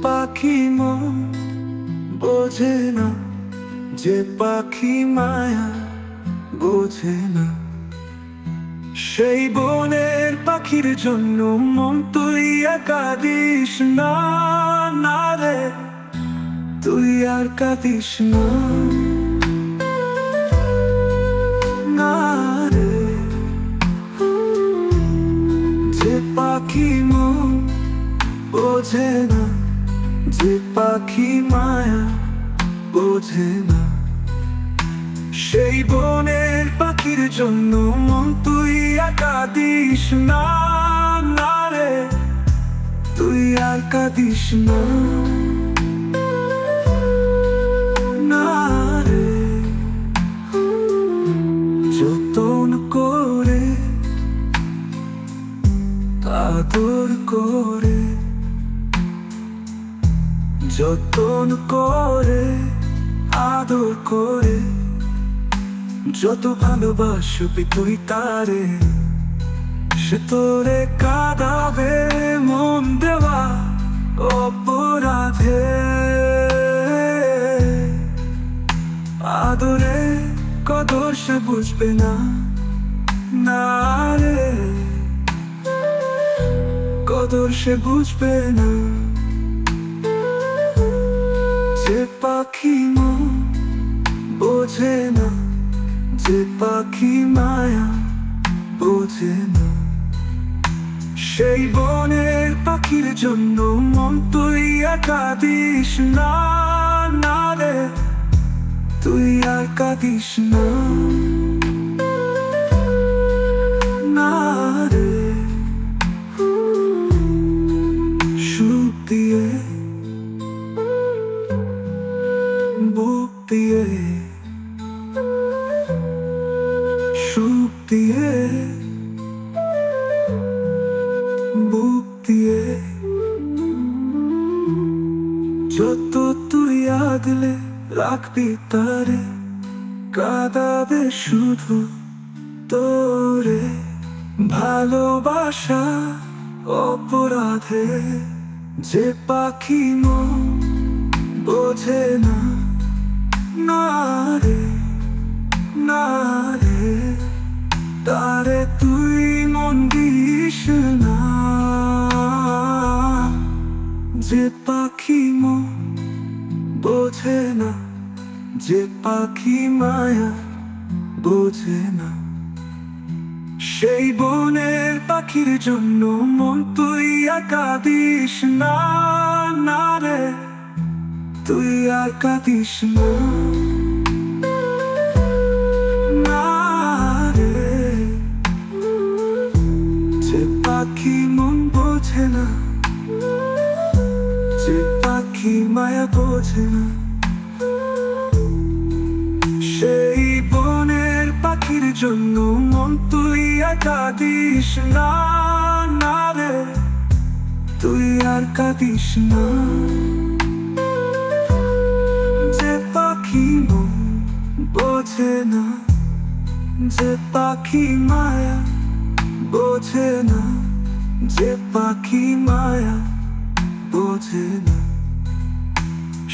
পাখি মন বোঝে না, যে পাখি মায়া বোঝে না, সেই বনের পাখির জন্য মন তুই কাঁদিস না, না রে তুই আর কাঁদিস না, না রে। যে পাখি মন বোঝে না, যে পাখি মায়া বোঝে না, সেই বনের পাখির জন্য মন তুই আর কাঁদিস না, না রে তুই আর কাঁদিস না, না রে। যতন করে আদর করে, যতন করে আদর করে, যত ভালোবাসবি তুই তারে, সে তোরে কাঁদাবে মন দেওয়া অপরাধে। আদরে কদর সে বুঝবে না, না রে কদর সে বুঝবে না। যে পাখি মন বোঝে না, যে পাখি মায়া বোঝে না, সেই বনের পাখির জন্য মন তুই আর কাঁদিস না, না রে তুই আর কাঁদিস না, না রে। সুখ দিয়ে বুক দিয়ে, সুখ দিয়ে বুক দিয়ে, যত তুই আগলে রাখবি তারে, কাঁদাবে শুধু তোরে। ভালোবাসা অপরাধে, যে পাখি মন বোঝে না, না রে না রে তারে তুই মন দিস না। যে পাখি মন বোঝে না, যে পাখি মায়া বোঝে না, সেই বনের পাখির জন্য মন তুই আর কাঁদিস না, না রে তুই আর কাঁদিস না, না রে। যে পাখি মন বোঝে না, যে পাখি মায়া বোঝে না, সেই বনের পাখির জন্য মন তুই আর কাঁদিস না, না রে তুই আর কাঁদিস না। যে পাখি মন বোঝে না, যে পাখি মায়া বোঝে না, যে পাখি মায়া বোঝে না,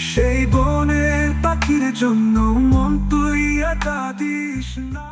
সেই বনের পাখির জন্য মন তুই আর কাঁদিস না।